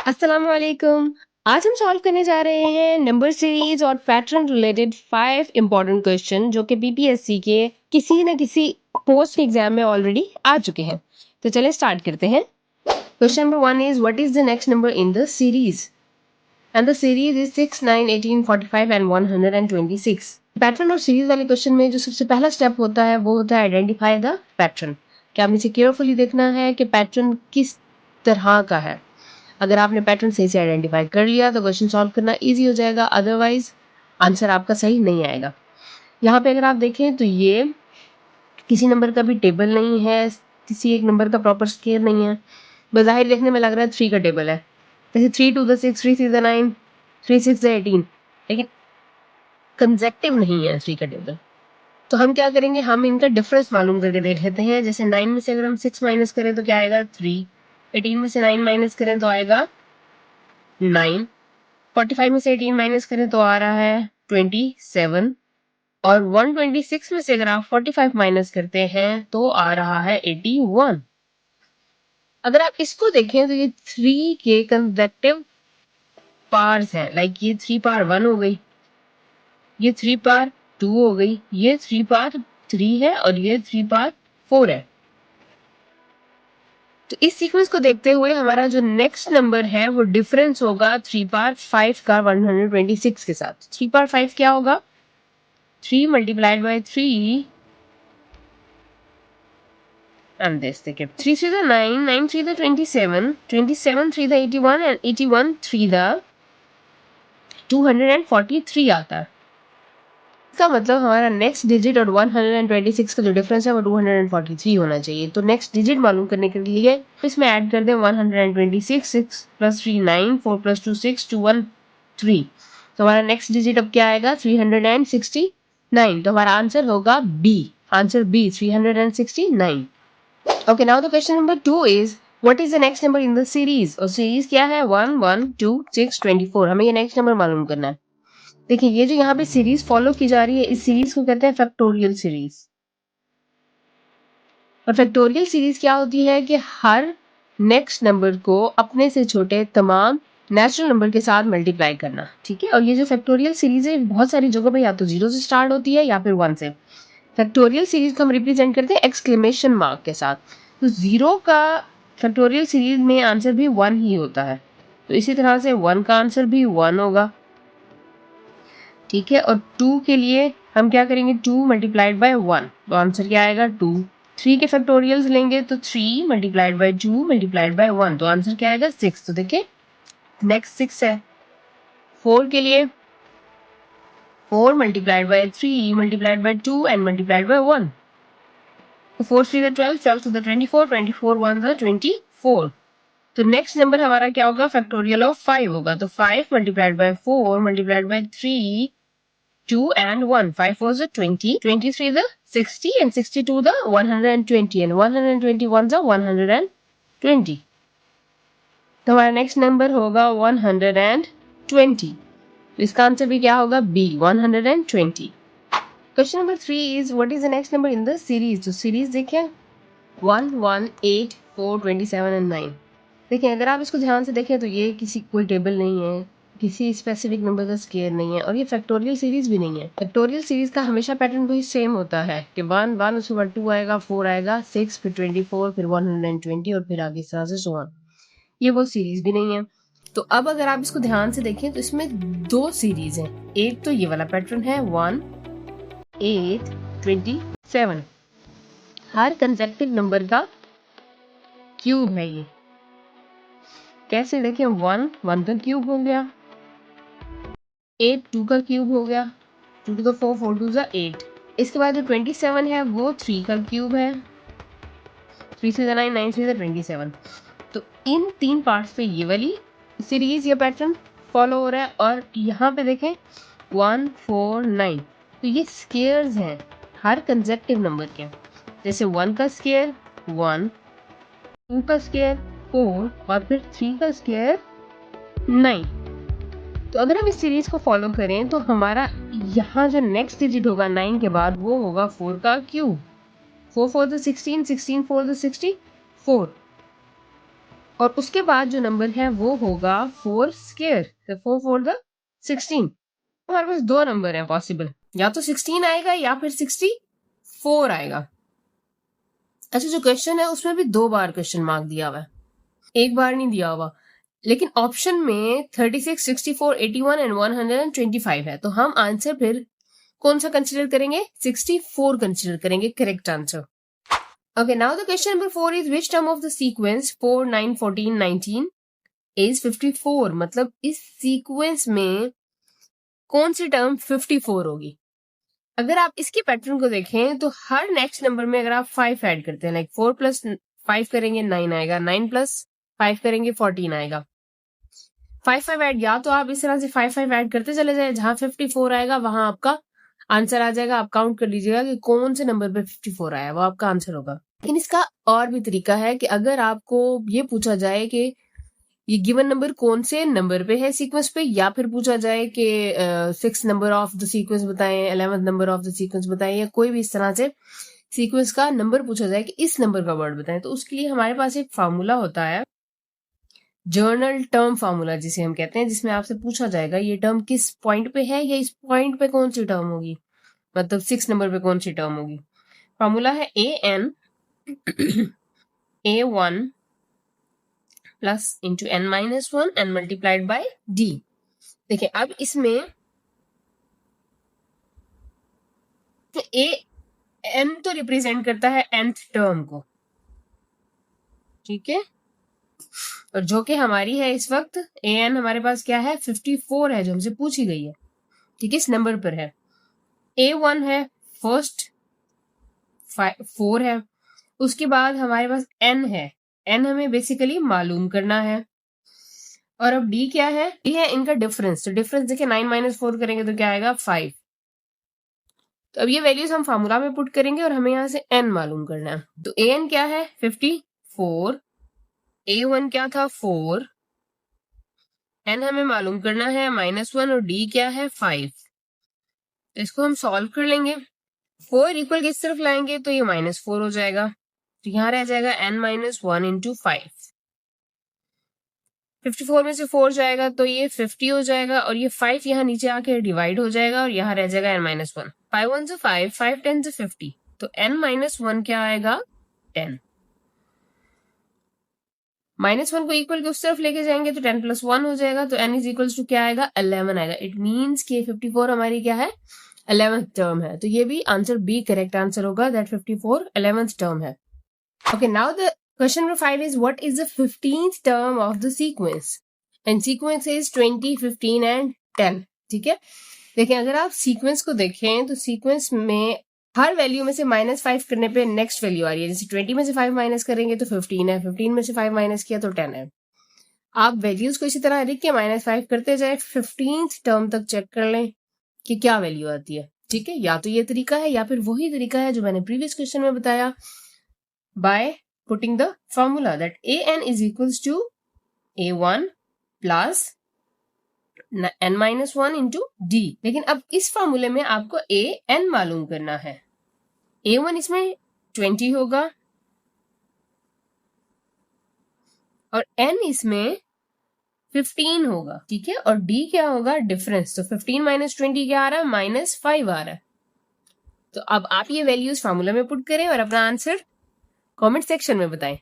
अस्सलाम वालेकुम। आज हम सॉल्व करने जा रहे हैं नंबर सीरीज और पैटर्न रिलेटेड 5 इंपॉर्टेंट क्वेश्चन जो कि बीपीएससी के किसी न किसी पोस्ट एग्जाम में ऑलरेडी आ चुके हैं। तो चलिए स्टार्ट करते हैं। Question number 1 is what is the next number in the series and the series is 6, 9, 18, 45 and 126। Pattern और सीरीज वाले क्वेश्चन में जो सबसे पहला स्टेप होता है वो होता है आइडेंटिफाई द पैटर्न। क्या हमें इसे केयरफुली देखना है कि पैटर्न किस तरह का है। अगर आपने पैटर्न सही से आइडेंटिफाई कर लिया तो क्वेश्चन सॉल्व करना इजी हो जाएगा, अदरवाइज आंसर आपका सही नहीं आएगा। यहाँ पे अगर आप देखें तो ये किसी नंबर का भी टेबल नहीं है, किसी एक नंबर का प्रॉपर स्केयर नहीं है। बज़ाहिर देखने में लग रहा है 3 का टेबल है, जैसे 3 2 द 6, 3 6 द 9, 3 6 द 18, लेकिन कंसेक्टिव नहीं है 3 का टेबल। तो हम क्या करेंगे, हम इनका डिफरेंस मालूम करके देख लेते हैं। जैसे 9 में से अगर हम 6 माइनस करें तो क्या आएगा 3, 18 में से 9 माइनस करें तो आएगा 9, 45 में से 18 माइनस करें तो आ रहा है 27, और 126 में से अगर आप 45 माइनस करते हैं तो आ रहा है 81। अगर आप इसको देखें तो ये 3 के कंसेक्टिव पार्स हैं, लाइक ये 3 पार 1 हो गई, ये 3 पार 2 हो गई, ये 3 पार 3 है और ये 3 पार 4 है। तो इस सीक्वेंस को देखते हुए हमारा जो नेक्स्ट नंबर है वो डिफरेंस होगा 3 पार 5 का 126 के साथ। 3 पार 5 क्या होगा, 3 multiplied by 3 and this देखिए 3 3 the 9, 9 3 the 27, 27 3 the 81 and 81 3 the 243 आता है। इसका मतलब हमारा नेक्स्ट डिजिट और 126 का जो डिफरेंस है वो 243 होना चाहिए। तो नेक्स्ट डिजिट मालूम करने के लिए इसमें ऐड कर दें 126, 6 प्लस 3 9, 4 प्लस 2 6, 2 1 3। तो हमारा नेक्स्ट डिजिट अब क्या आएगा 369। तो हमारा आंसर होगा B, answer B 369। Okay, now the question number 2 is what is the next number in the series? और सीरीज क्या है 1 1 2 6 24। हमें ये नेक्स्ट नंबर मालूम करना है। देखिए ये जो यहाँ पे सीरीज फॉलो की जा रही है इस सीरीज को कहते हैं फैक्टोरियल सीरीज। और फैक्टोरियल सीरीज क्या होती है कि हर नेक्स्ट नंबर को अपने से छोटे तमाम नेचुरल नंबर के साथ मल्टीप्लाई करना, ठीक है। और ये जो फैक्टोरियल सीरीज है बहुत सारी जगहों पे या तो 0 से स्टार्ट होती है या फिर 1 से। फैक्टोरियल सीरीज को हम रिप्रेजेंट करते हैं एक्सक्लेमेशन मार्क के साथ। तो 0 का फैक्टोरियल सीरीज में आंसर भी 1 ही होता है, तो इसी तरह से 1 का आंसर भी 1 होगा, ठीक है। और 2 के लिए हम क्या करेंगे 2 मल्टीप्लाइड बाय 1, तो आंसर क्या आएगा 2। 3 के फैक्टोरियल्स लेंगे तो 3 मल्टीप्लाइड बाय 2 मल्टीप्लाइड बाय 1, तो आंसर क्या आएगा 6। तो देखिए नेक्स्ट 6 है। 4 के लिए 4 multiplied by 3 multiplied by 2 and multiplied by 1, तो 4 3 द 12, 12 2 द 24, 24 1 द 24। तो नेक्स्ट नंबर हमारा क्या होगा फैक्टोरियल ऑफ 5 होगा, तो 5 multiplied by 4 multiplied by 3 2 and 1, 5 4 the 20, 23 the 60 and 62 the 120 and 121 the 120। तो हमारा नेक्स्ट नंबर होगा 120। तो इसका आंसर भी क्या होगा B 120। Question number 3 is what is the next number in the series. तो सीरीज देखिए 1 1 8 4 27 एंड 9। देखिए अगर आप इसको ध्यान से देखें तो ये किसी कोई टेबल नहीं है, किसी स्पेसिफिक नंबर का स्केयर नहीं है, और ये फैक्टोरियल सीरीज भी नहीं है। फैक्टोरियल सीरीज का हमेशा पैटर्न वही सेम होता है कि 1 1 उसके बाद 2 आएगा, 4 आएगा, 6 फिर 24 फिर 120 और फिर आगे इस तरह से सो ऑन। ये वो सीरीज भी नहीं है। तो अब अगर आप इसको ध्यान से देखें तो इसमें 2 सीरीज हैं। एक तो ये वाला पैटर्न है 1 8 27, हर कंसेक्टिव नंबर का क्यूब है ये। कैसे देखें 1 1 का क्यूब हो गया, 8 2 का क्यूब हो गया, 2 टू द 4 4 टू द 8। इसके बाद जो 27 है वो 3 का क्यूब है, 3 से द 9 9 से द 27। तो इन 3 पार्ट्स पे ये वाली सीरीज या पैटर्न फॉलो हो रहा है। और यहाँ पे देखें 1 4 9, तो ये स्केयर्स हैं हर कंसेक्टिव नंबर के। जैसे 1 का स्केयर 1, 2 का स्केयर 4 और फिर 3 का स्केयर 9। तो अगर हम इस सीरीज को फॉलो करें तो हमारा यहाँ जो नेक्स्ट डिजिट होगा 9 के बाद वो होगा 4 का क्यूब। 4 4 the 16, 16 4 the 64। और उसके बाद जो नंबर है वो होगा 4 स्क्वायर, तो 4 4 द 16। हमारे पास दो नंबर हैं पॉसिबल, या तो 16 आएगा या फिर 64 आएगा। अच्छा, जो क्वेश्चन है उसमें भी 2 बार क्वेश्चन मार्क दिया हुआ है, एक बार नहीं दिया हुआ। लेकिन ऑप्शन में 36, 64, 81 एंड 125 है, तो हम आंसर फिर कौन सा कंसिडर करेंगे? 64 कंसिडर करेंगे correct answer. Okay, now the question number 4 is which term of the sequence 4, 9, 14, 19 is 54? मतलब इस सीक्वेंस में कौन सी टर्म 54 होगी? अगर आप इसके पैटर्न को देखें तो हर नेक्स्ट नंबर में अगर आप 5 ऐड करते हैं, लाइक 4 प्लस 5 करेंगे 9 आएगा, 9 प्लस 5 करेंगे 14 आएगा। 5 ऐड, या तो आप इस तरह से 5 ऐड करते चले जाए, जहां 54 आएगा वहां आपका आंसर आ जाएगा। आप काउंट कर लीजिएगा कि कौन से नंबर पे 54 आया, वो आपका आंसर होगा। लेकिन इसका और भी तरीका है कि अगर आपको ये पूछा जाए कि ये गिवन नंबर कौन से नंबर पे है सीक्वेंस पे, या फिर पूछा जाए कि 6 नंबर ऑफ द सीक्वेंस बताएं, 11th number of the sequence बताएं, या कोई भी इस तरह से सीक्वेंस का नंबर पूछा जाए कि इस नंबर का वर्ड बताएं, तो उसके लिए हमारे पास एक फार्मूला होता है, जर्नल टर्म फार्मूला जिसे हम कहते हैं, जिसमें आपसे पूछा जाएगा ये टर्म किस पॉइंट पे है या इस पॉइंट पे कौन सी टर्म होगी, मतलब 6 नंबर पे कौन सी टर्म होगी। फार्मूला है an a1 plus into n minus 1 and multiplied by d। देखिए अब इसमें a n तो रिप्रेजेंट करता है nth टर्म को, ठीक है, और जो कि हमारी है इस वक्त an हमारे पास क्या है 54 है, जो हमसे पूछी गई है, ठीक है, इस नंबर पर है। a1 है फर्स्ट 4 है, उसके बाद हमारे पास n है, n हमें बेसिकली मालूम करना है, और अब d क्या है? d है इनका डिफरेंस, तो डिफरेंस देखिए 9 माइनस 4 करेंगे तो क्या आएगा 5। तो अब ये वैल्यूज हम फार्मूला में पुट करेंगे और हमें यहाँ से n मालूम करना है। तो an क्या है 54, a1 क्या था 4, n हमें मालूम करना है -1 और d क्या है 5। तो इसको हम सॉल्व कर लेंगे, 4 इक्वल किस तरफ लाएंगे तो ये -4 हो जाएगा, तो यहाँ रह जाएगा n माइनस 1 इंटू 5। 54 में से 4 जाएगा तो ये 50 हो जाएगा, और ये 5 यहाँ नीचे आके डिवाइड हो जाएगा और यहाँ रह जाएगा n माइनस 1। 5 1 से 5, 5 10 से 50, तो n माइनस 1 क्या आएगा 10। -1 को इक्वल के उस तरफ लेके जाएंगे तो 10 प्लस 1 हो जाएगा, तो n इज इक्वल टू क्या आएगा 11 आएगा। इट मीन्स कि 54 हमारी क्या है 11th टर्म है, तो ये भी आंसर बी करेक्ट आंसर होगा, दैट 54 11th टर्म है। Okay, now the question number 5 is what is the 15th term of the sequence? And sequence is 20, 15 and 10, ठीक है। देखिए अगर आप सीक्वेंस को देखें तो सीक्वेंस में हर वैल्यू में से -5 करने पे नेक्स्ट वैल्यू आ रही है, जैसे 20 में से 5 माइनस करेंगे तो 15 है, 15 में से 5 माइनस किया तो 10 है। आप वैल्यूज को इसी तरह लिख के -5 करते जाए, 15th टर्म तक चेक कर लें कि क्या वैल्यू आती है, ठीक है। या तो ये तरीका है या फिर वही तरीका है जो मैंने प्रीवियस क्वेश्चन में बताया, bye putting the formula that an is equals to a1 plus n minus 1 into d। लेकिन अब इस फॉर्मूले में आपको an मालूम करना है, a1 इसमें 20 होगा और n इसमें 15 होगा, ठीक है, और d क्या होगा डिफरेंस, तो 15 माइनस 20 क्या आ रहा है -5 आ रहा है। तो अब आप ये वैल्यूज फॉर्मूला में पुट करें और अपना आंसर कमेंट सेक्शन में बताएं।